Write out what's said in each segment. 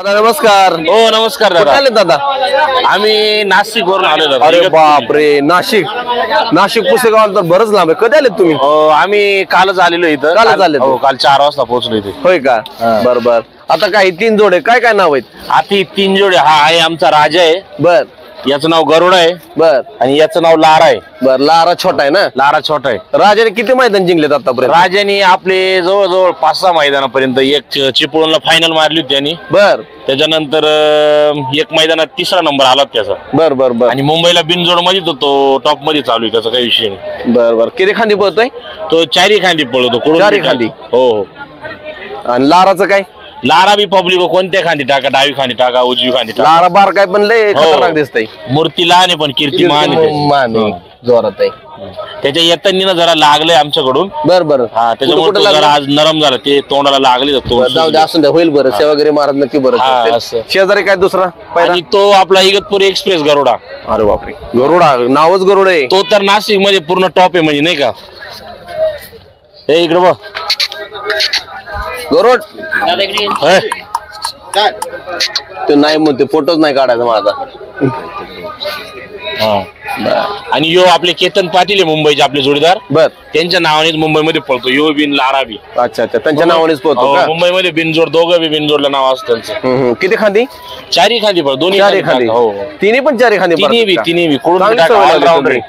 दादा नमस्कार. हो नमस्कार दादा. आले दादा? आम्ही नाशिक वरून आलो दादा. अरे बापरे, नाशिक पुसेगाव तर बरंच लांब आहे. कधी आलेत तुम्ही? आम्ही कालच आलेलो इथं. कालच आलेत? हो, काल 4 वाजता पोहोचलो इथे. होय का? बर बर. आता काय 3 जोडे काय नाव आहेत? हाती 3 जोडे. हा आहे आमचा राजा आहे. बर. याचं नाव गरुड आहे. बर. आणि याचं नाव लारा आहे. बर. लारा छोटा आहे ना? लारा छोटा आहे. राजाने किती मैदान जिंकलेत आतापर्यंत? राजाने आपले जवळजवळ 5-6 मैदानापर्यंत, एक चिपळूणला फायनल मारली होती त्यांनी. बर. त्याच्यानंतर एक मैदानात 3रा नंबर आला त्याचा. बर बर बर. आणि मुंबईला बिनजोड मध्ये तो टॉप मध्ये चालू आहे, त्याचा काही विषय नाही. बर बर. किती खांदी पळतोय? तो 4 खांदी पळतो. 4 खांदी? हो हो. आणि लाराचं काय? लारा बी पब्लिक कोणत्या खांदी टाका, डावी खांदी टाका, उजवी खांदी टाका. लारा बार काय पण लय खतरनाक दिसतंय. मूर्ती लहान आहे पण कीर्ती महान आहे. जोरात आहे. त्याच्या येताना जरा लागलंय आमच्याकडून. बर बर. हा, त्याच्यामुळे जरा आज नरम झालं, ते तोंडाला लागले. जाऊ दे, असून द्या, होईल बरं. सेवा वगैरे महाराज नक्की बरं. शेजारी काय दुसरा पाहिजे? आणि तो आपला इगतपुरी एक्सप्रेस गरुडा. अरे बापरे, गरुडा नावच गरुड आहे. तो तर नाशिक मध्ये पूर्ण टॉप आहे, म्हणजे नाही का. हे इकडे बघ गरुड. ते नाही म्हणते, फोटोच नाही काढायचा माझा. आणि यो आपले केतन पाटील आहे मुंबईचे, आपले जोडीदार. बर. त्यांच्या नावानेच मुंबईमध्ये पळतो. यो बिन लारा बी. अच्छा अच्छा, त्यांच्या नावानेच पळतो का? मुंबईमध्ये बिनजोड, दोघं बी बिनजोडला नाव असतं त्यांचं. किती खांदी? 4 खांदी पळतो. दोन्ही 4 खांदी. हो, तिन्ही पण 4 खांदी? तिन्ही बी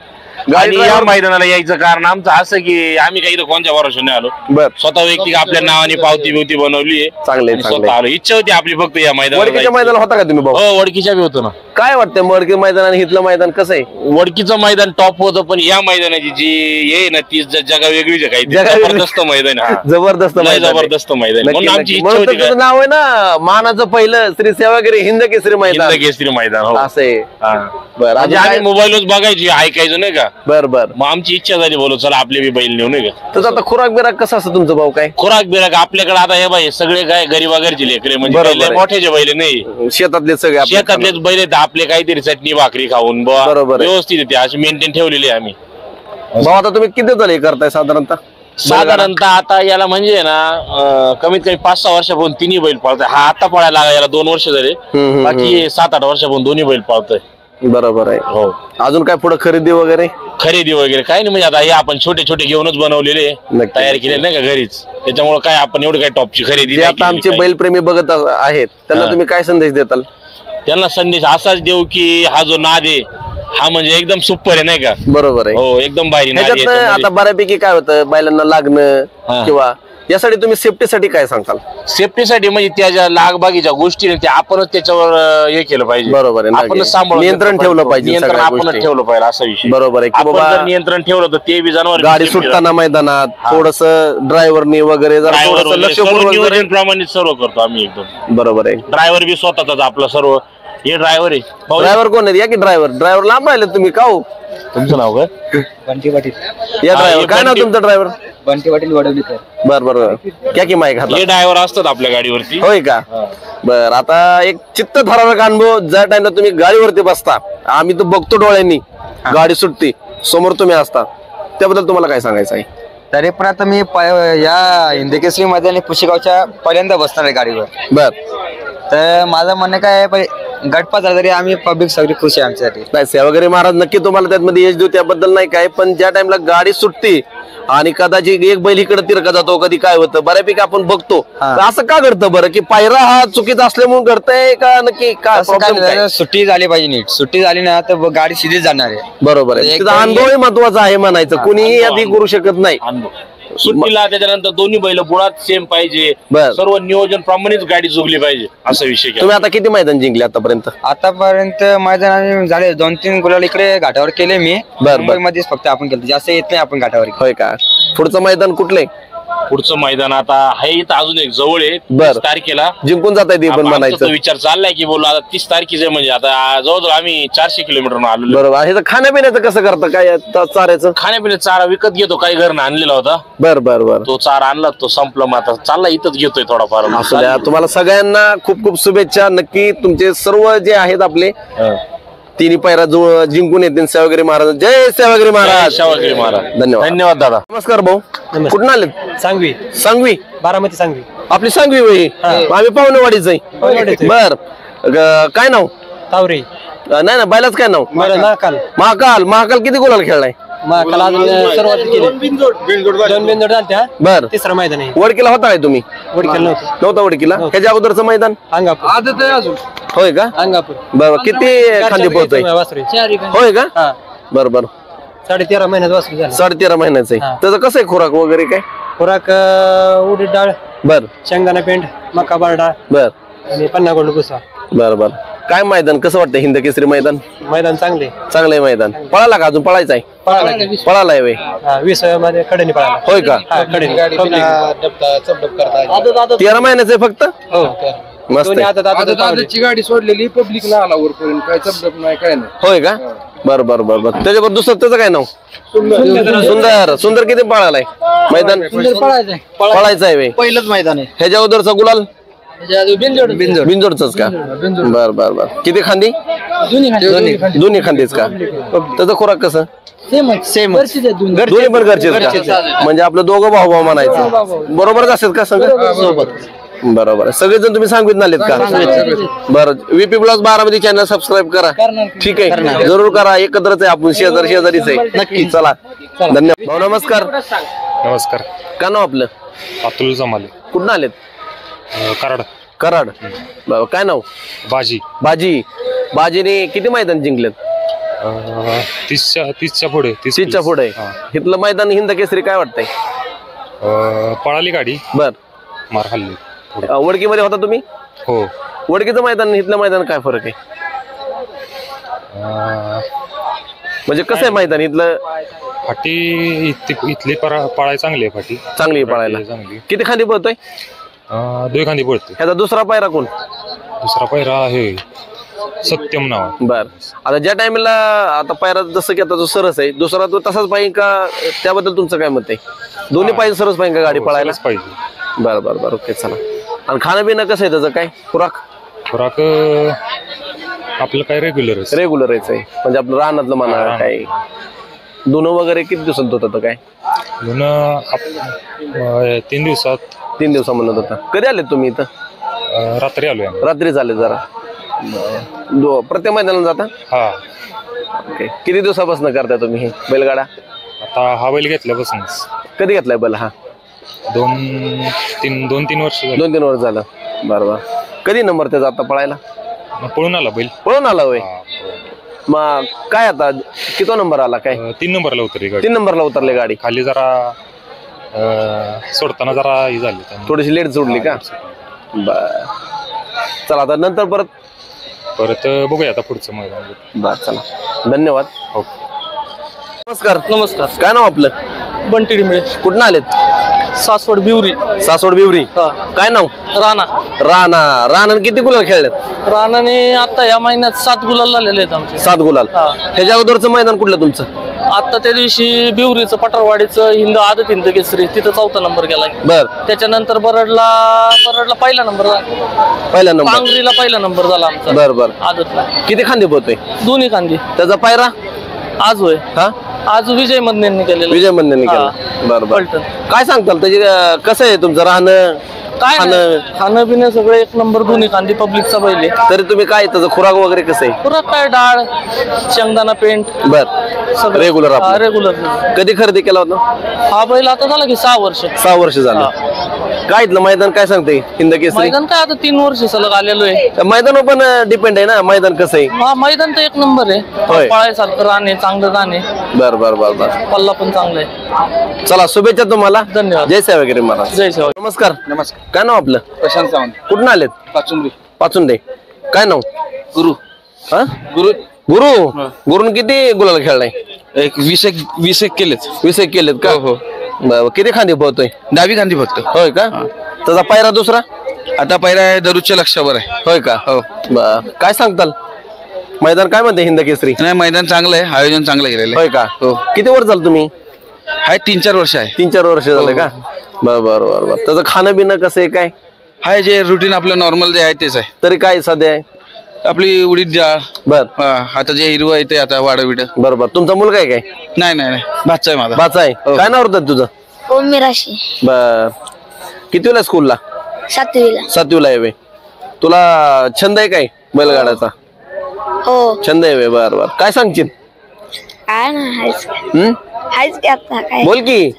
आणि या मैदानाला यायचं कारण आमचं असं की आम्ही काही कोणत्या भरोशाने आलो. बर. स्वतः व्यक्ती आपल्या नावाने पावती बिवती बनवली. चांगले स्वतः आलो. इच्छा होती आपली फक्त या वडकीच्या मैदान होता का तुम्ही? हो, वडकीच्या बी होतो ना. काय वाटतं वडकी मैदान आणि हितलं मैदान कसं आहे? वडकीचं मैदान टॉप होतं, पण या मैदानाची जी आहे ना ती जगा वेगळीच आहे. जबरदस्त मैदान. जबरदस्त जबरदस्त मैदान. म्हणून आमची इच्छा होती. नाव आहे ना मानाचं पहिलं श्री सेवागिरी हिंद केसरी मैदान. केसरी मैदान असं आहे. बरं. आम्ही मोबाईलच बघायची, ऐकायचो नाही का. बर बर. मग आमची इच्छा झाली, बोलो चला आपले बी बैल नेऊ नाही का. तर आता खुराक बिराक कसं असतं तुमचं भाऊ? काय खुराक बिराक आपल्याकडे आता हे बाई सगळे काय गरीबागरची लेकरे, म्हणजे मोठ्याचे बैल नाही, शेतातले सगळे शेतातलेच बैल आहेत आपले. काहीतरी चटणी भाकरी खाऊन व्यवस्थित येते, अशी मेंटेन ठेवलेली आहे आम्ही. भाऊ आता तुम्ही किती झाले करताय साधारणतः? आता याला म्हणजे ना कमीत कमी 5-6 वर्षापासून तिन्ही बैल पाळताय. हा आता पळायला लागला, याला 2 वर्ष झाले. बाकी 7-8 वर्षापासून दोन्ही बैल पाळतोय. बरोबर आहे. हो. अजून काय पुढे खरेदी वगैरे काय नाही, म्हणजे आता हे आपण छोटे छोटे घेऊनच बनवलेले, तयार केले नाही का घरीच. त्याच्यामुळे काय आपण एवढी काय टॉपची खरेदी. आता आमचे बैलप्रेमी बघत आहेत त्यांना तुम्ही काय संदेश देताल? त्यांना संदेश असाच देऊ की हा जो नाद आहे हा म्हणजे एकदम सुपर आहे नाही का. बरोबर आहे. हो, एकदम भारी. आता बऱ्यापैकी काय होतं बैलांना लागणं किंवा यासाठी तुम्ही सेफ्टीसाठी काय सांगताल? सेफ्टीसाठी म्हणजे त्याच्या लागबागीच्या गोष्टी आपणच त्याच्यावर हे केलं पाहिजे. बरोबर आहे. आपणच नियंत्रण ठेवलं पाहिजे. नियंत्रण आपणच ठेवलं पाहिजे असा विषय. बरोबर आहे की बाबा नियंत्रण ठेवलं तर ते बी जनावर गाडी सुटताना मैदानात थोडस ड्रायव्हरनी वगैरे नियोजन प्रमाणे सर्व करतो आम्ही एकदम. बरोबर आहे. ड्रायव्हर बी स्वतःच आपला सर्व. हे ड्रायव्हर आहे. ड्रायव्हर कोण आहे? या की ड्रायव्हर लांब राहिले तुम्ही का हो? तुमचं नाव काय? बंटी पाटील. या ड्रायव्हर काय नाव तुमचं? ड्रायव्हर बंटी पाटील वडवलीकर. बर बर. क्या की माईक हे ड्रायव्हर असतात आपल्या गाडीवरती. होय का? बर. आता एक चित्तथरारक अनुभव, ज्या टाइमला तुम्ही गाडीवरती बसता, आम्ही तर बघतो डोळ्यांनी, गाडी सुटते समोर तुम्ही असता, त्याबद्दल तुम्हाला काय सांगायचं आहे? तरी पण आता मी या हिंदकेसरी मध्ये आणि पुशेगावच्या पहिल्यांदा बसणार आहे गाडीवर. बर. तर माझं म्हणणं काय आहे, गटपास झाला तरी आम्ही पब्लिक सगळी खुश आहे आमच्यासाठी. नाही, सेवागिरी महाराज नक्की तुम्हाला त्यामध्ये यश देऊ, त्याबद्दल नाही काय. पण ज्या टाइमला गाडी सुटते आणि कदाचित एक बैल इकडे तिरका जातो, कधी काय होतं बऱ्यापैकी आपण बघतो. असं का घडतं बरं, की पायरा हा चुकीचा असल्यामुळे घडतंय का नक्की काय? सुट्टी झाली पाहिजे नीट. सुट्टी झाली ना तर गाडी सीधीच जाणार आहे. बरोबर आहे. अनुभव महत्वाचा आहे म्हणायचं, कुणीही आधी करू शकत नाही. सुट्टीला त्याच्यानंतर दोन्ही बैल बुडात सेम पाहिजे, सर्व नियोजन प्रमाणेच गाडी जुगली पाहिजे असा विषय. तुम्ही आता किती मैदान जिंकले आतापर्यंत? मैदान झाले 2-3 गुलाल इकडे घाटावर केले मी. मुंबईमध्येच फक्त आपण केलं, जास्त येत नाही आपण घाटावर. होय का? पुढचं मैदान कुठले? पुढचं मैदान आता आहे इथं अजून एक जवळ आहे. 30 तारखेला जिंकून जात आहे. पण म्हणायचं विचार चाललाय की बोलू आता 30 तारखेचे, म्हणजे आता जवळजवळ आम्ही 400 किलोमीटर आलो. बरोबर. हे खाण्यापिण्याचं कसं करतं? काय चाऱ्याचं? खाण्यापिण्याचा चारा विकत घेतो, काही घरनं आणलेला होता. बर बर बर. तो चारा आणला, तो संपला, मग आता चालला इथंच घेतोय थोडाफार. तुम्हाला सगळ्यांना खूप खूप शुभेच्छा. नक्की तुमचे सर्व जे आहेत आपले तिन्ही पायरा जिंकून येतील. सेवागिरी महाराज. जय सेवागिरी महाराज. सेवागिरी महाराज. धन्यवाद. धन्यवाद दादा. नमस्कार भाऊ. कुठून आले? सांगवी. सांगवी? बारामती सांगवी. आपली सांगवी वही आम्ही पाहुणेवाडीच आहे. बर काय नाव? तावरे नाही ना बैलाच काय नाव? महाकाल. महाकाल. महाकाल किती गुलाल खेळलाय? महाकाल अजून सुरुवात केली. दोन बिनजोड झालत्या. बर तिसरं मैदान आहे. वडकीला होता काय तुम्ही? वडकेल नव्हतं. नव्हता वडकीला. ह्याच्या अगोदरचं मैदान अंगापूर. आदत आहे अजून. होय का? अंगापूर. बर किती खांदे पोहतोय? वासरे. होय का? हा. बर बर 13.5 महिन्यात वासरू झालं. 13.5 महिन्याचं आहे. त्याचं कसं आहे खुराक वगैरे काय? खुराक उडीद डाळ, बर शेंगदाणा पेंड, मका बारडा बर आणि पन्ना गोंड पुसा. बर बर काय मैदान कसं वाटतं? हिंद केसरी मैदान मैदान चांगले. चांगलं आहे मैदान. पळाला का अजून? पळायचं आहे. पळाला आहे. 20 मध्ये कडेने पळाला. होय का? कडेने 13 महिन्याचं आहे फक्त. हो. मस्त आहे. आदतची गाडी सोडलेली पब्लिक ना आला वरपर्यंत काय चपडप नाही काय नाही. होय का? बर बर बर बर त्याच्यावर दुसरं त्याचं काय नाव? सुंदर. सुंदर किती पळालाय मैदान? पळायचं आहे. पहिलंच मैदान आहे. ह्याच्या अगोदरचा गुलाल बिनजोड. बिंजोडच का? बर बर बर किती खांदी? दोन्ही खांदीच का? त्याचं खुराक कसं? सेम दोन्ही पण घरचेच का? म्हणजे आपलं दोघं भाऊ भाऊ म्हणायचं. बरोबरच असेल का सगळं? बरोबर. सगळेजण तुम्ही सांगितलं आलेत का? बरं. VP blogs Baramati channel subscribe करा. ठीक आहे जरूर करा. एकत्रच आहे आपण. शेजारीच आहे. नक्की चला. धन्यवाद भाऊ. नमस्कार. नमस्कार. का नाव आपलं? अतुल जमाले. कुठं आलेत? कराड. कराड. बाबा काय नाव? बाजी. बाजीने किती मैदान जिंकलेत? 30च्या पुढे. 30च्या पुढे. इथलं मैदान हिंद केसरी काय वाटतंय? पळाली गाडी. बर मार खाल्ली. वडकीमध्ये होता तुम्ही? हो. वडकीचं मैदान इथलं मैदान काय फरक आहे? म्हणजे कसं आहे मैदान इथलं? फाटी इथली पळाय चांगली आहे. फाटी चांगली आहे पळायला. चांगली. किती खांदी पळतोय? 2 खांदी पळते. ह्याचा दुसरा पायरा कोण? दुसरा पहिरा आहे सत्यम नाव. बर. आता ज्या टाइमला आता पायरा जसं की आता जो सरस आहे दुसरा तो तसाच पाहिजे का? त्याबद्दल तुमचं काय मत आहे? दोन्ही पाहिजे सरस पाहिजे का गाडी पळायला? पाहिजे. बर ओके चला. आणि खाणं पिणं कसं आहे त्याचं काय खुराक? खुराक आपलं काय रेग्युलरच आहे. म्हणजे आपलं रानातलं म्हणा काय धुणं वगैरे किती दिवसात होतं काय? 3 दिवसात. 3 दिवसा म्हणत होता. कधी आलेत तुम्ही इथं? रात्री आलोय. रात्री झाले जरा. प्रत्येक मैदानाला जाता? हा. ओके. किती दिवसापासून करताय तुम्ही हे बैलगाडा? आता हा बैल घेतल्यापासून. कधी घेतलाय बैल हा? 2-3 वर्ष. 2-3 वर्ष झालं. बरोबर. कधी नंबर त्याचा आता पळायला? पळून आला बैल. पळून आला होय. मग काय आता किती नंबर आला काय? 3 नंबरला उतरली गाडी. 3 नंबरला उतरली गाडी. खाली जरा सोडताना जरा ही झाली. थोडीशी लेट सोडली का? बर चला आता नंतर परत बघूया आता पुढचं मैदान. बर चला. धन्यवाद. नमस्कार. काय नाव आपलं? बंटी डिंबळे. कुठं आलेत? सासवड बिवरी. काय नाव? राणा किती गुलाल खेळलेत? राणाने आता या महिन्यात 7 गुलाल झालेले आहेत आमचे. 7 गुलाल. ह्याच्या अगोदरचं मैदान कुठलं तुमचं? आता त्या दिवशी बिवरीचं पटरवाडीचं आदत हिंद केसरी तिथं 4था नंबर गेलाय. बर. त्याच्यानंतर बरडला पहिला नंबर झाला. पांगरीला पहिला नंबर झाला आमचा. बर आदतला. किती खांदे पोहतोय? दोन्ही खांदी. त्याचा पायरा आज होय. हा आज विजय मधनेंनी केलेला. विजय मंदने केला. बर काय सांगताल त्याची कसं आहे तुमचं राहणं? काय खाणं पिणं सगळं एक नंबर. दोन्ही खांदी पब्लिकचा बैल आहे. तरी तुम्ही काय त्याचं खुराक वगैरे कसं आहे? खुराक काय डाळ शेंगदाणा पेंट बर सगळं रेग्युलर. रेग्युलर. कधी खरेदी केला होता हा बैल? आता झाला की 6 वर्ष. 6 वर्ष झालं. काय इथलं मैदान काय सांगते हिंद केसरी? मैदान काय आता 3 वर्ष सलग आलेलो आहे. मैदान पण डिपेंड आहे ना मैदान कसं आहे? हा मैदान तर एक नंबर होय. आहे. पळायसारखं राणे चांगलं राणे. बर पल्ला पण चांगला आहे. चला शुभेच्छा तुम्हाला. धन्यवाद. जय सेवा वगैरे महाराज. जय सेवा. नमस्कार. काय नाव आपलं? प्रशांत सावंत. कुठून आलेत? पाचुंदे. काय नाव? गुरु. हा गुरुन किती गुलाल खेळलाय? 20 केलेत. 20 केलेत का? हो. बरं. किती खांदी पोहतोय? डावी खांदी फक्त. होय का? त्याचा पायरा दुसरा? आता पहिला दररोजच्या लक्षावर आहे. होय का? हो. काय सांगताल मैदान काय म्हणते हिंद केसरी? नाही मैदान चांगलं आहे. आयोजन चांगलं केलेलं होय का? हो. किती वर्ष झालं तुम्ही? हाय 3-4 वर्ष आहे. 3-4 वर्ष झालं का? बर त्याचं खाणं पिणं कसं आहे काय? हाय जे रुटीन आपलं नॉर्मल जे आहे तेच आहे. तरी काय सध्या आहे? आपली उडीद डाळ. बर. आता जे हिरवं आहे ते आता वाडविड. बरोबर. तुमचा मुलगा आहे काय? नाही भाचा आहे माझा. भाचा आहे. काय नाव होतं तुझं? ओम मिराशी. बर. कितीला स्कूलला? 7वीला आहे वे. तुला छंद आहे काय बैलगाड्याचा? हो. छंद आहे वे. बर बर. काय सांगशील? काय ना काय बोल की.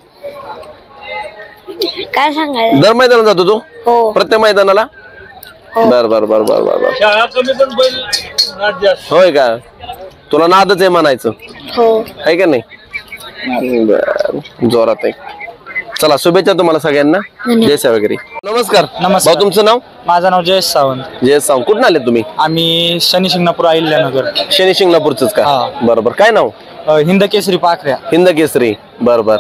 काय सांगायचं? दर मैदानात जातो तू? हो. प्रत्येक मैदानाला? बर बर बर बर बर बर. होय का? तुला नादच आहे म्हणायचं? हो. आहे का नाही? बर, जोरात आहे. चला, शुभेच्छा तुम्हाला सगळ्यांना. जय सेवागिरी. नमस्कार. भाऊ, तुमचं नाव? माझं नाव जयेश सावंत. जयेश सावंत. कुठून आले तुम्ही? आम्ही शनी शिंगणापूर अहिल्यानगर. शनी शिंगणापूरच का? बरोबर. काय नाव? हिंद केसरी पाखऱ्या. हिंद केसरी. बरोबर.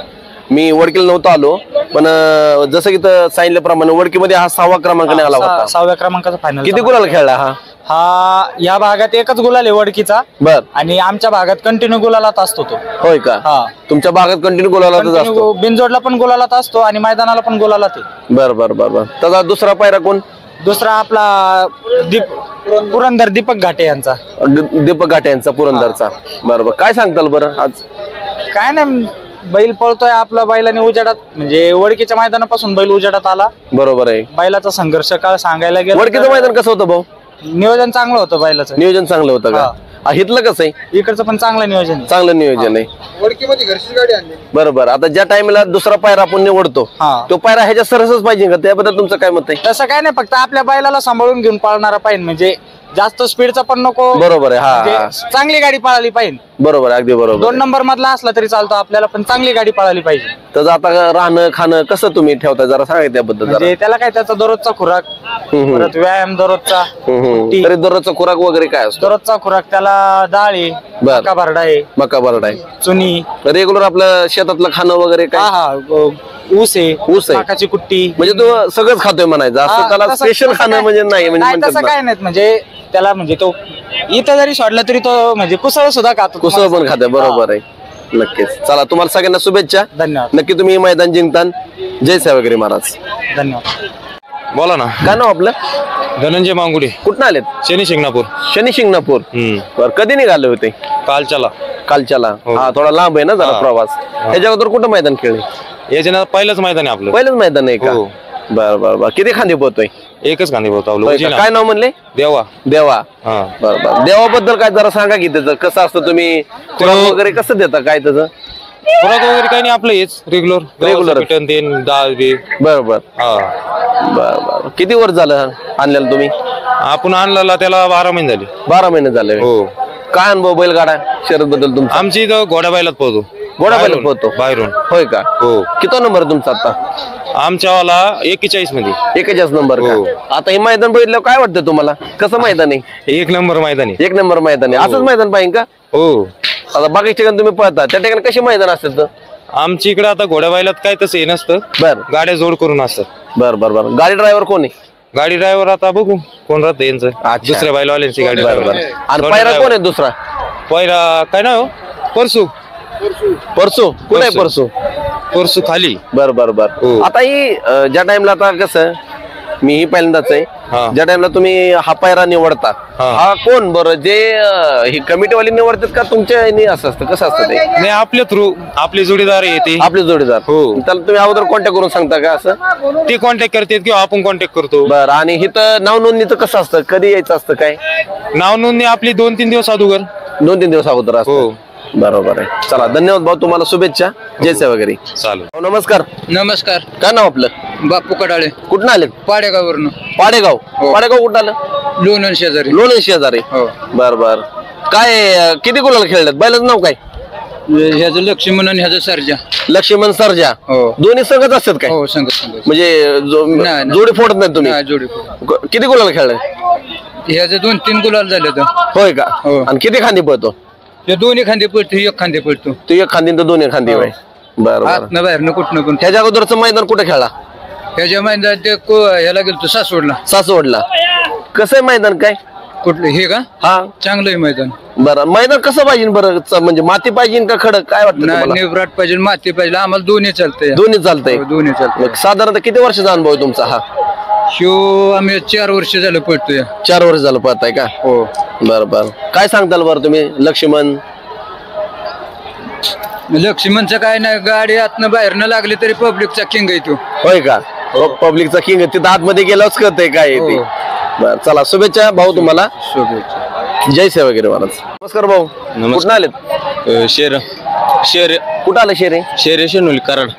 मी वडकीला नव्हतो आलो, पण जसं की सांगितल्याप्रमाणे वडकीमध्ये हा 6वा क्रमांकाने आला होता. 6व्या क्रमांकाचा फायनल. किती गुलाल खेळला हा? हा या भागात एकच गुलाल आहे वडकीचा. बर. आणि आमच्या भागात कंटिन्यू गुलालात असतो तो. होय का? तुमच्या भागात कंटिन्यू गुलालातच असतो? बिनजोडला पण गुलालात असतो आणि मैदानाला पण गुलालात आहे. बर बर बर बर. त्याचा दुसरा पायरा कोण? दुसरा आपला पुरंदर दीपक घाटे यांचा. दीपक घाटे यांचा, पुरंदरचा. बरोबर. काय सांगताल बरं आज? काय नाही, बैल पळतोय आपला. बैलाने उजेडात म्हणजे वडकीच्या मैदानापासून बैल उजेडात आला. बरोबर आहे. बैलाचा संघर्ष काळ सांगायला गेला. वडकीचं मैदान कसं होतं भाऊ? नियोजन चांगलं होतं बैलाचं. नियोजन चांगलं होतं का? इथलं कसं आहे? इकडचं पण चांगलं नियोजन आहे. चांगलं नियोजन आहे. वडकीमध्ये घरची गाडी आणली. बरोबर. आता ज्या टाइमला दुसरा पायरा आपण निवडतो, तो पायरा ह्याच्या सरसच पाहिजे का? त्याबद्दल तुमचं काय मत आहे? तसं काय नाही, फक्त आपल्या बैलाला सांभाळून घेऊन पळणारा पाहिजे. म्हणजे जास्त स्पीडचा पण नको. बरोबर आहे. म्हणजे चांगली गाडी पळाली पाहिजे. बरोबर आहे. अगदी बरोबर. 2 नंबर मधला असला तरी चालतो आपल्याला, पण चांगली गाडी पळाली पाहिजे. तर आता राहणं खाणं कसं तुम्ही ठेवता, जरा सांगा त्याबद्दल. म्हणजे त्याला काय, त्याचा दररोजचा खुराक, परत व्यायाम दररोजचा. तरी दररोजचा खुराक वगैरे काय असतो? दररोजचा खुराक त्याला डाळ आहे, मका भरडा आहे, मका भरडा आहे, चुनी. रेग्युलर आपलं शेतातलं खाणं वगैरे काय? ऊस आहे, ऊस आहे, मकाची कुट्टी. म्हणजे तू सगळंच खातोय म्हणायचं असं? त्याला स्पेशल खाणं म्हणजे नाही? नाही तसं काय नाही. म्हणजे त्याला म्हणजे तो इथं जरी सोडला तरी तो म्हणजे कुसळ सुद्धा खातो. कुसळ पण खाते. बरोबर आहे. नक्कीच. चला, तुम्हाला सगळ्यांना शुभेच्छा. धन्यवाद. नक्की तुम्ही मैदान जिंकतान. जय सेवागिरी महाराज. धन्यवाद. बोला ना. काय नाव आपलं? धनंजय मांगुडे. कुठं आलेत? शनी शिंगणापूर. शनी शिंगणापूर. बरं. कधी निघाले होते? कालच्याला. कालच्याला. हा, थोडा लांब आहे ना जरा प्रवास. ह्याच्या अगोदर कुठं मैदान खेळले? याच्या पहिलंच मैदान आहे आपलं. पहिलंच मैदान आहे का? बर बर बर. किती खांदे पोहतोय? एकच खांदे बोलतो. काय नाव म्हणले? देवा. देवा. बरोबर. देवाबद्दल काय जरा सांगा की, त्याचं कसं असतं? तुम्ही खुराक वगैरे कसं देता? काय त्याचं खुराक वगैरे काही नाही, आपलं हेच रेग्युलर डाळ बी. बरोबर. बर बर. किती वर्ष झालं आणलेलं तुम्ही? आपण आणलेला त्याला 12 महिने झाले. 12 महिने झाले. हो. काय अनुभव बैलगाडा शर्यत बद्दल तुमचा? आमची इथं घोडा बैलात पोहतो. घोडा बैलात पोहतो बाहेरून. होय का? हो. किती नंबर तुमचा आता? आमच्यावाला 41 मध्ये. 41 नंबर का? आता हे मैदान बघितल्यावर काय वाटतं तुम्हाला? कसं मैदान आहे? 1 नंबर मैदान आहे. 1 नंबर मैदान आहे. असंच मैदान पाहिजे का? हो. आता बाकी ठिकाणी तुम्ही पळता, त्या ठिकाणी कशी मैदान असतात? आमच्या इकडे आता घोड्या बैलात काय तसं हे नसतं. बर. गाड्या जोड करून असतात. बर बर बर. गाडी ड्रायव्हर कोण आहे? गाडी ड्रायव्हर आता बघू कोण राहतं यांचं. दुसऱ्या बैलवाल्यांची गाडी. बरोबर. आणि पायरा कोण आहे दुसरा? पहिला काय नाव? परसू. परसू. कुठे आहे परसू? परसू खाली. बर बर बर. आता ही ज्या टाइमला, आता कसं मी ही पहिल्यांदाच आहे, ज्या टाइमला तुम्ही हा पायरा निवडता, हा कोण बरं? जे ही कमिटीवाली निवडतात का तुमच्या असं असतं? कसं असतं ते? नाही, आपल्या थ्रू आपले जोडीदार येते. आपले जोडीदार. हो. त्याला तुम्ही अगोदर कॉन्टॅक्ट करून सांगता का असं? ते कॉन्टॅक्ट करतात किंवा आपण कॉन्टॅक्ट करतो. बरं. आणि इथं नाव नोंदणीचं कसं असतं? कधी यायचं असतं? काय नाव नोंदणी आपली 2-3 दिवस अगोदर. 2-3 दिवस अगोदर असतं. बरोबर आहे. चला, धन्यवाद भाऊ, तुम्हाला शुभेच्छा. जय सेवागिरी. चालेल. नमस्कार. नमस्कार. काय नाव आपलं? बापू कडाळे. कुठं आलेत? पाडेगाववरून. पाडेगाव. पाडेगाव कुठं आलं? लोणंद शेजारी. लोणंद शेजारी. बर बर. काय किती गुलाल खेळलेत? बैलाचं नाव काय? ह्याचं लक्ष्मण आणि ह्याचं सर्जा. लक्ष्मण सर्जा. दोन्ही संगत असतात काय? हो, संगत. म्हणजे जोडी फोडत नाही तुम्ही? जोडी. किती गुलाल खेळले? ह्याचं 2-3 गुलाल झाले तर. होय का? आणि किती खांदी पळतो? हे दोन्ही खांदे पडतो, एक खांदे पडतो. तू एक खांदी तर दोन्ही खांदी? बरं. बाहेर कुठनं पण. ह्याच्या अगोदरचं मैदान कुठे खेळला? ह्याच्या मैदान ते ह्याला गेलो सासवडला. सासवडला. कसं आहे मैदान? काय कुठलं हे का? हा, चांगलं आहे मैदान. बरं. मैदान कसं पाहिजे बरं? म्हणजे माती पाहिजे का खडक? काय वाटतं? निवराट पाहिजे, माती पाहिजे. आम्हाला दोन्ही चालतंय. दोन्ही चालतंय. दोन्ही चालतंय. साधारणतः किती वर्षाचा अनुभव आहे तुमचा हा? आम्ही 4 वर्ष झालं पळतोय. 4 वर्ष झालं पळताय का? हो. बरं बरं. काय सांगताल बरं तुम्ही? लक्ष्मणचं काय नाही, गाडी आतनं बाहेर न लागली तरी पब्लिकचा किंग आहे तो. होय का? पब्लिकचा किंग तिथं आतमध्ये गेल्यावरच कळतंय काय आहे ते. बरं चला शुभेच्छा भाऊ तुम्हाला. जय सेवागिरी महाराज. नमस्कार भाऊ. कुठून आलेत? शेर कुठं आलं शेरे? शेरे शेनोली कराड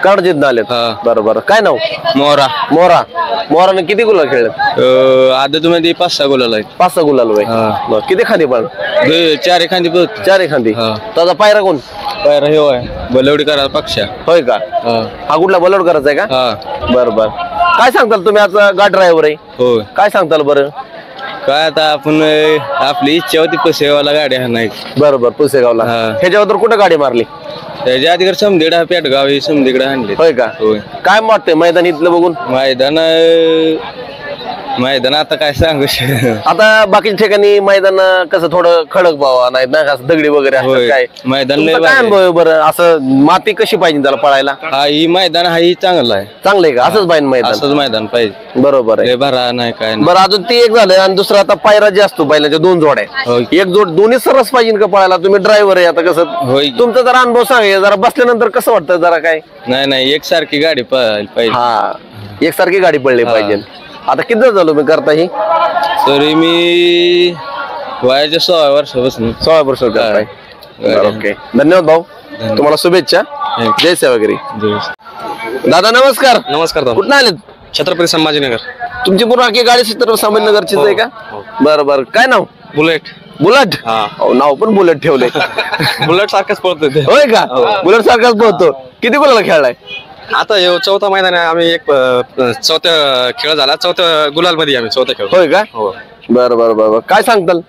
काढ जिथं आलेत. बरं बरं काय नाव? मोरा मोराने किती गुलाल खेळलेत? आदतमध्ये 5-6 गुलाल आहेत. 5-6 गुलाल वय. किती खांदी पण? 4 एखादी बघ 4 एखादी. त्याचा पायरा कोण? पायरा हे आहे बलवडी करा पक्षा. होय का? हा कुठला बलोड करायचा आहे का? बरं बरं काय सांगताल तुम्ही? आता गाड ड्रायव्हर आहे. होय. काय सांगताल बरं? काय आता आपण आपली इच्छा होती पुसेगावला गाडी नाही. बरोबर पुसेगावला. ह्याच्यावर कुठं गाडी मारली? त्याच्या आधी समधीकडे पेटगाव समधीकडे आणले. होय का? होय. काय वाटतंय मैदान इथलं बघून? मैदान आता काय सांगू आता बाकीच्या ठिकाणी मैदान कसं थोडं खडक व्हावा नाही ना, असं दगडी वगैरे असतात काय मैदान तुमचा काय अनुभव आहे बरं? असं माती कशी पाहिजे त्याला पळायला? हा ही मैदान हा ही चांगलं आहे. चांगलं आहे का? असंच पाहिजे मैदान. असंच मैदान पाहिजे. बरोबर आहे. भरा नाही काय बरं अजून ते एक झालं आणि दुसरं आता पायरा जे असतो बैलाच्या 2 जोड्या. एक जोड दोन्ही सरस पाहिजे का पळायला? तुम्ही ड्रायव्हर आहे आता कसं होय. तुमचा जरा अनुभव सांगा जरा बसल्यानंतर कसं वाटतं जरा काय? नाही एकसारखी गाडी पाहिजे. हा एकसारखी गाडी पडली पाहिजे. आता किती दिवस झालो मी करता ही? तरी मी वयाच्या 16 वर्षापासून 16 वर्ष करताय. ओके धन्यवाद भाऊ. तुम्हाला शुभेच्छा. जय सेवागिरी. दादा नमस्कार. नमस्कार. कुठं आलेत? छत्रपती संभाजीनगर. तुमची पूर्ण आखी गाडी छत्रपती संभाजीनगरचीच आहे का? बरं बरं काय नाव? बुलेट. बुलेट. नाव पण बुलेट ठेवलंय. बुलेट सारखंच पळतोय. होय का? बुलेट सारखाच पोहतो. किती गुलाला खेळलाय? आता 4था मैदान आहे. आम्ही एक 4था खेळ झाला. 4थ्या गुलाल मध्ये आम्ही 4था खेळ. होय का? बरं बरं बरं काय सांगताल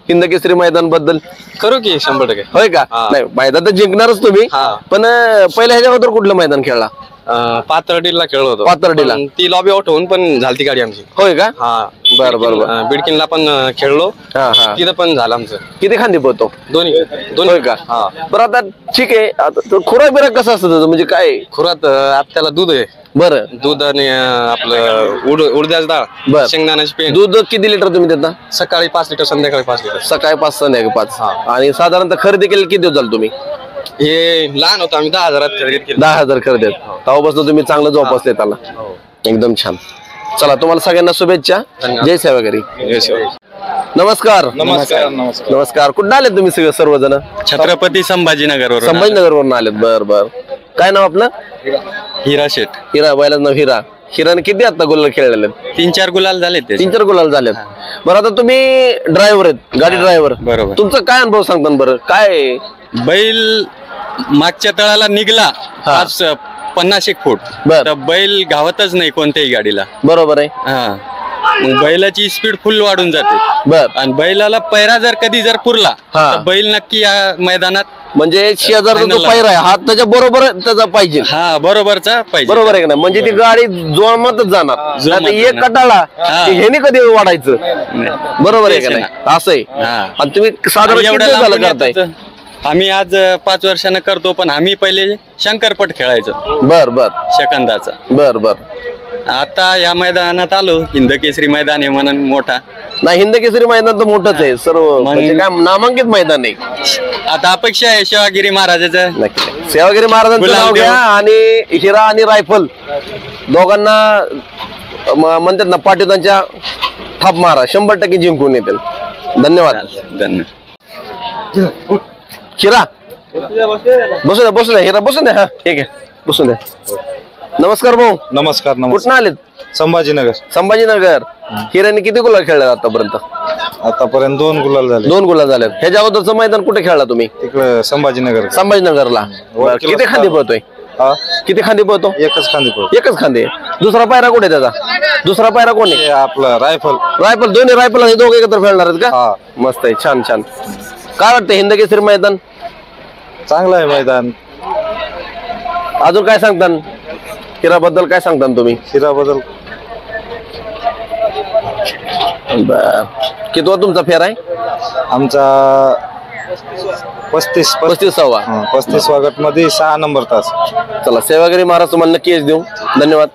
हिंद केसरी मैदान बद्दल? करू की 100%. होय का? नाही मैदान तर जिंकणारच तुम्ही पण पहिल्या ह्याच्या अगोदर कुठलं मैदान खेळला? पाथर्डीला खेळलो होतो. पाथर्डीला ती लॉबी आउट होऊन पण झालती गाडी आमची. होय का? बरं बरं. बिडकिनला पण खेळलो. तिथं पण झालं आमचं. किती खांदी पोहतो? दोन्ही. होय का? बरं आता ठीक आहे. आता खुराक बिराक कसं असतं त्याचं म्हणजे काय? खुरात त्याला दूध आहे. बरं दूध आणि आपलं उडद्याच डाळ शेंगदाण्याची पेंड. दूध किती लिटर तुम्ही देता? सकाळी 5 लिटर संध्याकाळी 5 लिटर. सकाळी 5 संध्याकाळी 5. आणि साधारणतः खरेदी केली किती दिवस झालं तुम्ही? हे लहान होतं आम्ही 10,000 खरेदी केली. 10,000 खरेदी. तेव्हापासून तुम्ही चांगलं जोपासले त्याला. एकदम छान. चला तुम्हाला सगळ्यांना शुभेच्छा. जय सेवागिरी. नमस्कार. नमस्कार. कुठं आलेत तुम्ही सगळे सर्वजण? छत्रपती संभाजीनगर. संभाजीनगरवरून आलेत. बर बर काय नाव आपलं? हिरा शेठ. हिरा बैलाचं नाव हिरा. हिराने किती आता गुलाल खेळलेले? 3-4 गुलाल झाले. 3-4 गुलाल झालेत. बरं आता तुम्ही ड्रायव्हर आहेत गाडी ड्रायव्हर. बरोबर. तुमचा काय अनुभव सांगता बरं? काय बैल मागच्या तळाला निघला 50-1 फूट तर बैल घावतच नाही कोणत्याही गाडीला. बरोबर आहे. मग बैलाची स्पीड फुल वाढून जाते. बर आणि बैलाला पैरा जर कधी जर पुरला तर बैल नक्की या मैदानात म्हणजे शेजारचा जो पैरा आहे हा त्याच्या बरोबर त्याचा पाहिजे. बरोबरचा पाहिजे. बरोबर आहे का नाही? म्हणजे ती गाडी जोमातच जाणार. एक कटाळा ह्याने कधी वाढायचं. बरोबर आहे का नाही? असं आहे. आणि तुम्ही साधारण किती दिवस झालं करताय? आम्ही आज 5 वर्षानं करतो पण आम्ही पहिले शंकरपट खेळायचो. बर बर सेकंदाचा. बर बर. आता या मैदानात आलो. हिंद केसरी मैदान आहे म्हणून मोठा. नाही हिंद केसरी मैदान तर मोठंच आहे सर्व म्हणजे काय नामांकित मैदान आहे. आता अपेक्षा आहे शिवागिरी महाराजाचं. सेवागिरी महाराजांचं नाव घ्या आणि हिरा आणि रायफल दोघांना म्हणतात ना पाटीदांच्या थाप मारा 100% जिंकून येतील. धन्यवाद. हिरा बसू द्या. हिरा बसून द्या. हा ठीक आहे बसून द्या. नमस्कार भाऊ. नमस्कार. कुठं आलेत? संभाजीनगर. संभाजीनगर. हिराने किती गुलाल खेळले आतापर्यंत? आतापर्यंत 2 गुलाल झाले. 2 गुलाल झाले. ह्याच्या अगोदरचं मैदान कुठे खेळला तुम्ही? तिकडे संभाजीनगर. संभाजीनगरला. किती खांदी पळतोय? किती खांदी पळतो? एकच खांदी पळतो. एकच खांदी. दुसरा पायरा कुठे त्याचा? दुसरा पायरा कोण आहे? आपला रायफल. रायफल. दोन्ही रायफल आणि दोघे एकत्र खेळणार आहेत का? मस्त आहे. छान छान. काय वाटतं हिंद केसरी मैदान? चांगलं आहे मैदान. अजून काय सांगता? हिराबद्दल काय सांगता तुम्ही? हिराबद्दल कितवा तुमचा फेर आहे? आमचा 35वा. 35 गट मध्ये 6 नंबर तास. चला सेवागिरी महाराज तुम्हाला नक्की यश देऊ. धन्यवाद.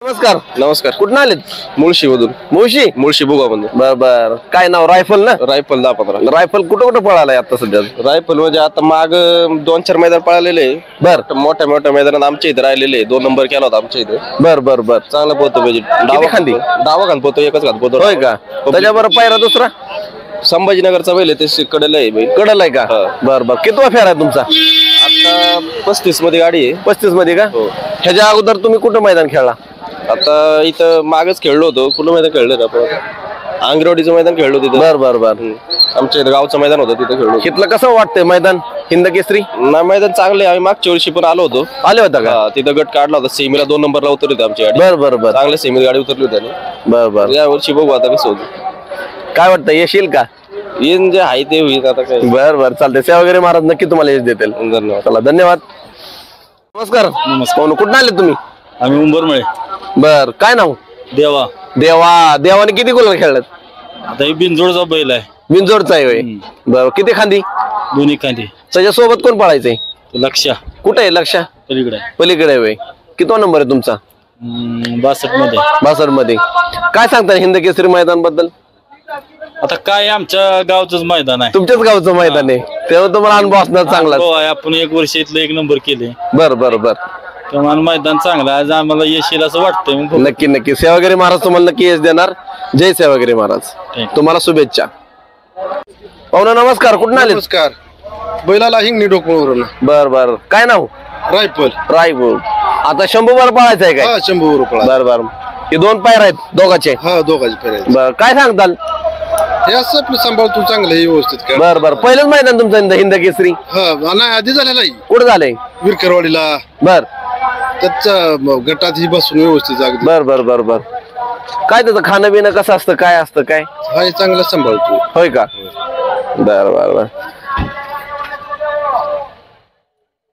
नमस्कार. नमस्कार. कुठं आलेत? मुळशीमधून. मुळशी भोगामधून. बर बर. काय नाव? रायफल ना? रायफल 10-15. रायफल कुठं पळालाय आता सध्या? रायफल म्हणजे आता माग 2-4 मैदान पळालेले. बर. मोठ्या मैदानात आमच्या इथे राहिलेले 2 नंबर केला होता आमच्या इथे. बर बर बर. चांगला पोहतो म्हणजे खांदी? डावा खान पोहतो, एकच खान पोहतो. होय का? त्याच्याबरोबर पायरा दुसरा संभाजीनगरचा बैल आहे, ते कडला आहे बैल. कडल आहे का? बर बर. कितवा फेरा आहे तुमचा? आता 35 मध्ये गाडी आहे. 35 मध्ये का? ह्याच्या अगोदर तुम्ही कुठं मैदान खेळला? आता इथं मागच खेळलो होतो. कुठलं मैदान खेळलं आपण? आंगरवाडीचं मैदान खेळलो तिथं. बर बर बर. आमच्या इथं गावचं मैदान होतं, तिथं खेळलो. तिथलं कसं वाटतंय मैदान हिंद केसरी? ना मैदान चांगले. आम्ही मागच्या वर्षी पण आलो होतो. आले होता का? तिथं गट काढला होता. सेमीला 2 नंबरला उतरली होती आमची गाडी. बर बर बर. चांगल्या सेमीला गाडी उतरली होती. बर बर. या वर्षी बघू आता कसं होतं. काय वाटतं येशील का? येईन जे आहे ते होईल आता काय. बर बर चालतंय. सेवा वगैरे महाराज नक्की तुम्हाला यश देतील. धन्यवाद. चला धन्यवाद. नमस्कार. कुठून आले तुम्ही? आम्ही उंबरमळे. बर. काय नाव? देवा. देवाने किती गुलाल खेळलेत? आता ही बिनजोडचा बैल आहे. बिनजोडचा आहे होय. बर. किती खांदी? दोन्ही खांदी. त्याच्यासोबत कोण पळायचंय? लक्ष कुठे आहे लक्ष? पलीकडे पलीकडे आहे होय. कितवा नंबर आहे तुमचा? 62 मध्ये. 62 मध्ये. काय सांगता हिंद केसरी मैदान बद्दल? आता काय आमच्या गावचंच मैदान आहे. तुमच्याच गावचं मैदान आहे तेव्हा तुम्हाला अनुभव असणार चांगला. आपण 1 वर्ष इथलं 1 नंबर केले. बर बर बर. तेव्हा मैदान चांगलं आज आम्हाला यश येईल असं वाटतंय. नक्की नक्की. सेवागिरी महाराज तुम्हाला नक्की यश देणार. जय सेवागिरी महाराज. तुम्हाला शुभेच्छा. पाहुणा नमस्कार. कुठून आले? नमस्कार. बैलाला हिंगणी डोकवरून. बर बर. काय नाव? रायफल. रायफल. आता शंभूवर पळायचं आहे काय? 100 रुपये. बर बर. हे 2 पायर आहेत दोघाचे? हा, दोघांची फेरायची. बर. काय सांगताल? हे असं आपलं सांभाळतो चांगलं व्यवस्थित काय. बर बर. पहिलंच मैदान तुमचं हिंद केसरी? हा नाही, आधी झालेला आहे कुठं झालंय? विरकरवाडीला. बर. त्याच्या गटात ही बसून व्यवस्थित अगदी. बर बर बर बर. काय त्याचं खाणं पिणं कसं असतं? काय असतं काय? हा, हे चांगलं सांभाळतो. होय का? बर बर बर.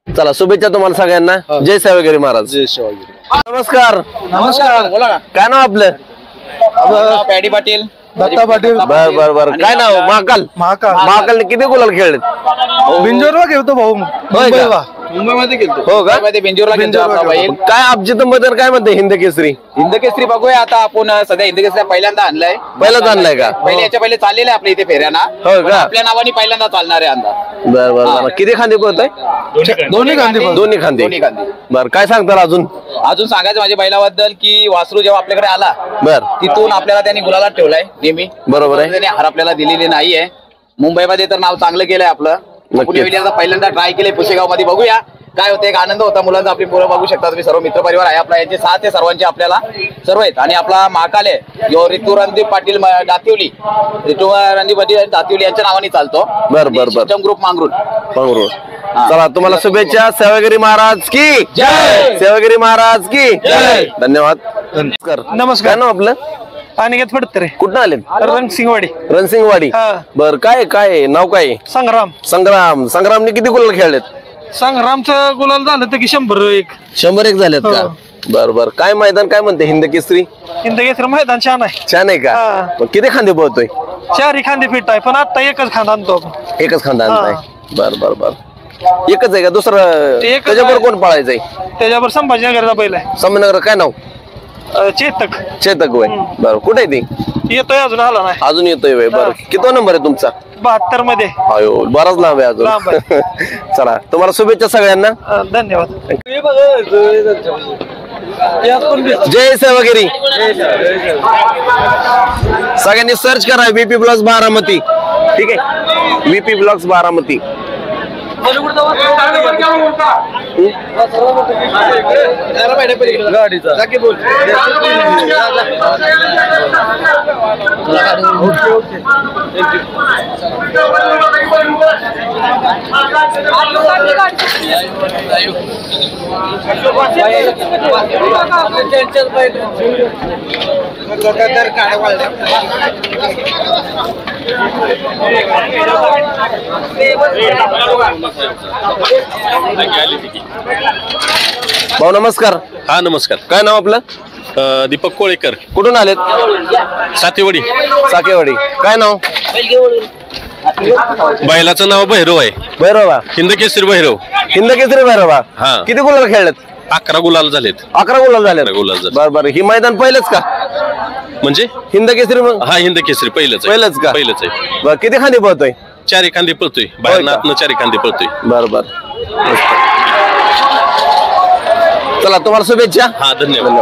चला शुभेच्छा तुम्हाला सगळ्यांना. जय सेवागिरी महाराज. जय शिवाजी. नमस्कार. नमस्कार. बोला ना. काय नाव आपलं? पॅडी पाटील. दत्ता पाटील. बर बर बर. काय नाव? महाकालने किती गुलाल खेळलेत? बिंजोरला घेतो भाऊ. होय का? मुंबईमध्ये गेलो. हो का? बिंजोरला काय अभिजित बद्दल काय म्हणते हिंद केसरी? हिंद केसरी बघूया आता. आपण सध्या हिंद केसरी पहिल्यांदा आणलाय. पहिलाच आणलाय का? पहिले याच्या पहिले चाललेलं आहे आपल्या इथे फेऱ्याना. होय का? आपल्या नावाने पहिल्यांदा चालणार आहे अंदा. बर बर बर. किती खांदे पळतोय? दोन्ही गांधी. दोन्ही खांदे. दोन्ही खांदे. बर. काय सांगताल अजून? अजून सांगायचं माझ्या बैलाबद्दल की वासरू जेव्हा आपल्याकडे आला बर. तिथून आपल्याला त्यांनी गुलालात ठेवलाय नेहमी. बरोबर आहे. त्याने हार आपल्याला दिलेली नाहीये. मुंबईमध्ये तर नाव चांगलं केलंय आपलं. आपण यावेळी पहिल्यांदा ट्राय केलंय पुशेगाव मध्ये. बघूया काय होते. एक आनंद होता मुलांचा. आपली मुलं बघू शकता तुम्ही. सर्व मित्रपरिवार आहे आपला. यांचे 6 ते सर्वांचे आपल्याला सर्व आहेत. आणि आपला महाकाल आहे जो ऋतू रणदीप पाटील दातिवली. ऋतू रणदीप पाटील दातिवली यांच्या नावाने चालतो. बर बर बर. ग्रुप मांगरूळ. चला तुम्हाला शुभेच्छा. सेवागिरी महाराज की जय. सेवागिरी महाराज की जय. धन्यवाद. नमस्कार. काय नाव आपलं? अनिकेत फडतरे. कुठं आले? रणसिंगवाडी. रणसिंगवाडी. बर. काय नाव काय? संग्राम. संग्रामने किती गुलाल खेळलेत? संग्रामचं गुलाल झालं तर की 101. 101 झालेत का? बर बर. काय मैदान काय म्हणते हिंद केसरी? हिंद केसरी मैदान छान आहे. छान आहे का? मग किती खांदे पळतोय? 4 खांदे फिट आहे. पण आता एकच खांदा आणतो. एकच खांदा आणताय? बर बर बर. एकच आहे का? दुसरं त्याच्याबरोबर कोण पळायचंय? त्याच्यावर संभाजीनगरचा बैल आहे. संभाजीनगर. काय नाव? चेतक होय. बर. कुठे आहे ती? येतोय अजून आला नाही. अजून येतोय होय. बर. किती नंबर आहे तुमचा? 72 मध्ये. अयो बराच लांब आहे अजून. चला तुम्हाला शुभेच्छा सगळ्यांना. धन्यवाद. जय सेवागिरी. सगळ्यांनी सर्च करा VP ब्लॉग्स बारामती. ठीक आहे. VP blogs Baramati. भाऊ नमस्कार. हा नमस्कार. काय नाव आपलं? दीपक कोळेकर. कुठून आलेत? सातेवाडी. साकेवाडी. काय नाव? बैलाचं नाव भैरव आहे. भैरवा. हिंद केसरी भैरव. हिंद केसरी भैरवा. हा. किती गुलाल खेळलेत? 11 गुलाल झालेत. 11 गुलाल झाले. गुलाल झाले. बरं बरं. ही मैदान पहिलंच का म्हणजे हिंद केसरी मग? हा हिंद केसरी पहिलंच का? पहिलंच आहे. बरं, किती खांदी पळतोय? 4 एखादी पळतोय बाहेर आतनं 4 एखादी पळतोय. बरं बरं. चला तुम्हाला शुभेच्छा. हा धन्यवाद.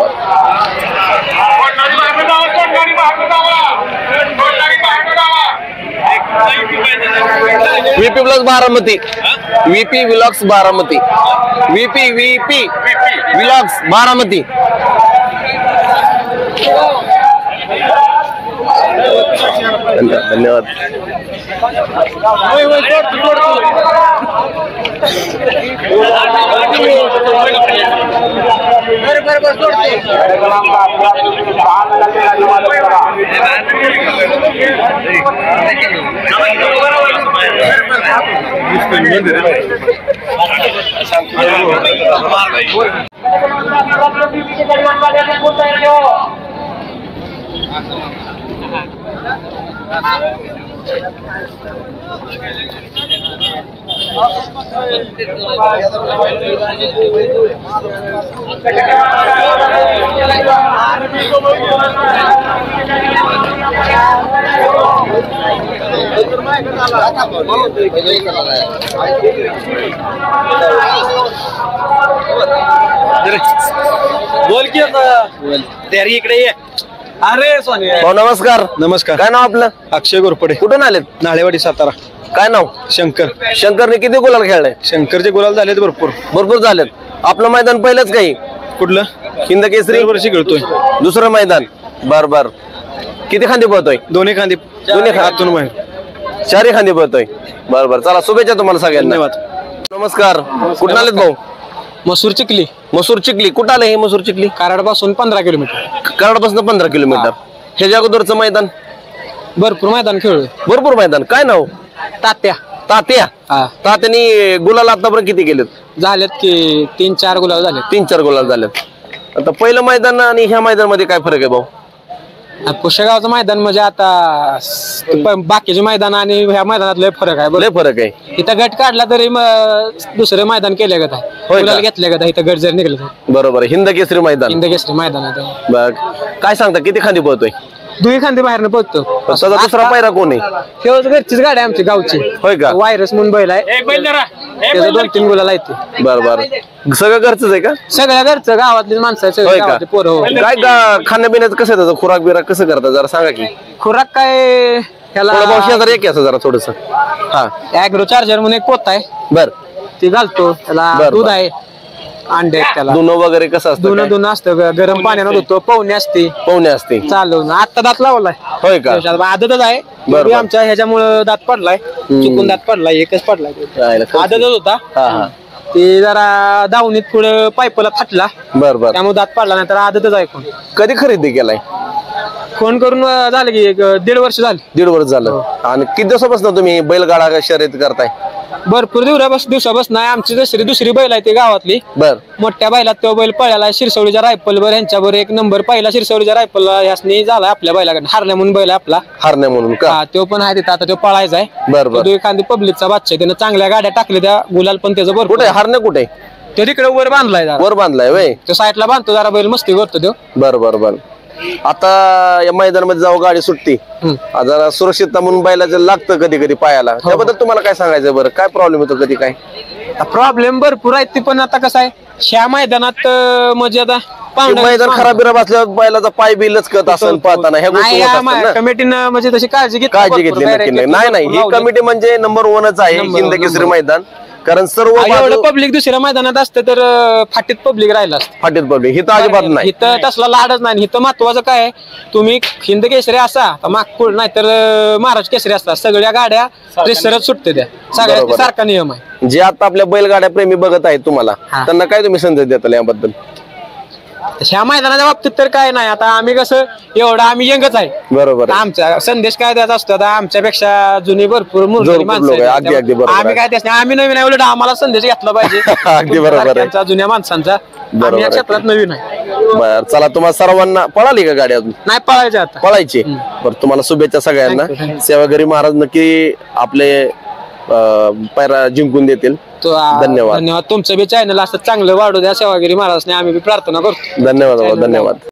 VP Vlogs Baramati. VP Vlogs Baramati. VP Vlogs Baramati. धन्यवाद. बोल की तयारी इकडे ये. अरे सोनिया भाऊ नमस्कार. नमस्कार. काय नाव आपलं? अक्षय गोरपडे, कुठून आलेत? नाळेवाडी, सातारा. काय नाव? शंकर. शंकरने किती गुलाल खेळलाय? शंकरचे गुलाल झालेत भरपूर. भरपूर झालेत. आपलं मैदान पहिलंच काही कुठलं? हिंद केसरी वर्षी खेळतोय. दुसरं मैदान. बर बर. किती खांदी पळतोय? दोन्ही खांदी. आतून बाहेर. 4 खांदी पळतोय. बर बर. चला शुभेच्छा तुम्हाला सगळ्यांना. धन्यवाद. नमस्कार. कुठून आलेत भाऊ? मसूर चिखली. मसूर चिखली. कुठं आलं हे मसूर चिखली? कराड पासून 15 किलोमीटर. कराडपासून 15 किलोमीटर. ह्याच्या अगोदरचं मैदान? भरपूर मैदान खेळलोय. भरपूर मैदान. काय नाव? तात्या. तात्या. हा तात्यानी गुलाल आतापर्यंत किती केलेत? झालेत की 3-4 गुलाब झालेत. 3-4 गुलाल झालेत. आता पहिलं मैदान आणि ह्या मैदान मध्ये काय फरक आहे भाऊ? पुष्यगावचं मैदान म्हणजे आता बाकीचे मैदान आणि ह्या मैदानात लय फरक आहे. लय फरक आहे. इथं गट काढला तरी दुसरं मैदान केलं गत आहे. गुलाल घेतल्या गत आहे. इथं गट जर निघलं तर. बरोबर. हिंद केसरी मैदान. हिंद केसरी मैदान आहे. बघ काय सांगता किती खांदी पळतोय? दुई खांदी बाहेरनं पोहतो. त्याचा दुसरा पायरा कोण आहे? तेव्हा घरचीच गाडी आहे आमची गावची. होय का? वायरस म्हणून बैल आहे. त्याचं 2-3 गुलाल आहे. बर बर. सगळं घरचंच आहे का? सगळ्या घरचं गावातली माणसं आहे. होय सगळी का? गावातली पोरं. काय खाण्यापिण्याचं कसं आहे? त्याचं खुराक बिराक कसं करतात जरा सांगा की. खुराक काय ह्याला शेजारी एक असं जरा थोडस. हा ऍग्रो चार्जर म्हणून एक पोत आहे. बर. ती घालतो त्याला. बर, दूध बर. आहे. अंडे आहेत त्याला. दुनो वगैरे कसं असतं? दोन असतं. गरम पाण्यानं धुतो. पवणे असते. पवणे असते. चालवून आता दात लावलाय. होय का? आदतच आहे. बर, बर. आमच्या ह्याच्यामुळे दात पडलाय. चुकून दात पडलाय. एकच पडलाय. राहिलं खरंच. आदतच होता. हा हा. ते जरा दावणीत पुढे पाईपला फाटला. बर बर. त्यामुळे दात पडला. नाही तर आदतच आहे. कोण कधी खरेदी केलाय? फोन करून झालं की 1.5 वर्ष झाले. 1.5 वर्ष झालं. आणि किती दिवसापासून तुम्ही बैलगाडा शर्यत करताय? भरपूर दिवसापासून नाही. आमची दुसरी बैल आहे ती गावातली. बर. मोठ्या बैलात तो बैल पळाला. शिरसवडीच्या रायफलवर ह्यांच्यावर 1 नंबर पहिला. शिरसवडीच्या रायफल ह्यासनी झाला आपल्या बैलाकडे. हारण्या म्हणून बैल आपला. हारण्या म्हणून का? हा तो पण आहे तिथं. आता तो पळायचा आहे. बर बर. एखादी पब्लिकचा बादशाह. त्यानं चांगल्या गाड्या टाकल्या. त्या गुलाल पण त्याचं भरपूर. कुठे हारण्या कुठे? तो तिकडे वर बांधलाय. वर बांधलाय वय. तो साईडला बांधतो. जरा बैल मस्ती करतो तो. बर बर बर. आता या मैदानामध्ये जाऊ गाडी सुटती. जरा सुरक्षितता म्हणून बैलाचं लागतं कधी कधी पायाला. त्याबद्दल तुम्हाला काय सांगायचं? बरं काय प्रॉब्लेम होतो कधी? काय प्रॉब्लेम भरपूर आहेत. ती पण आता कसं आहे ह्या मैदानात म्हणजे आता मैदान खराब बिराब असल्यावर बैलाचा पाय बी लचकत असेल पाहताना. ह्या गोष्टी होत असतात ना. कमिटीनं म्हणजे तशी काळजी घेतली. काळजी घेतली नक्की नाही. नाही ही कमिटी म्हणजे नंबर 1च आहे हिंद केसरी मैदान. कारण सर्व एवढं पब्लिक दुसऱ्या मैदानात असतं तर फाटीत पब्लिक राहिलं असतं. फाटीत पब्लिक हिथं अजिबात नाही. इथं तसला लाडच नाही. इथं महत्वाचं काय तुम्ही हिंद केसरी असा मागपुढ नाही तर महाराष्ट्र केसरी असतात. सगळ्या गाड्या रिसरच सुटते. त्या सगळ्या सारखा नियम आहे. जे आता आपल्या बैलगाड्या प्रेमी बघत आहेत तुम्हाला त्यांना काय तुम्ही संदेश देताल याबद्दल? ह्या मैदानाच्या बाबतीत तर काय नाही. आता आम्ही कसं एवढं आम्ही यंगच आहे. बरोबर. आमचा संदेश काय द्यायचा असतो. आता आमच्यापेक्षा जुनी भरपूर माणसं आहेत. आम्ही काय त्याच आम्ही नवीन आहे. उलट आम्हाला संदेश घेतला पाहिजे. अगदी बरोबर आहे. जुन्या माणसांचा. आम्ही या क्षेत्रात नवीन आहे. बर. चला तुम्हाला सर्वांना पळाली का गाडी अजून? नाही पळायचे आता. पळायची. बरं तुम्हाला शुभेच्छा सगळ्यांना. सेवागिरी महाराज नक्की आपले पायरा जिंकून देतील. धन्यवाद. धन्यवाद. तुमचं बी चॅनल असं चांगलं वाढू द्या. सेवागिरी महाराजने आम्ही बी प्रार्थना करतो. धन्यवाद.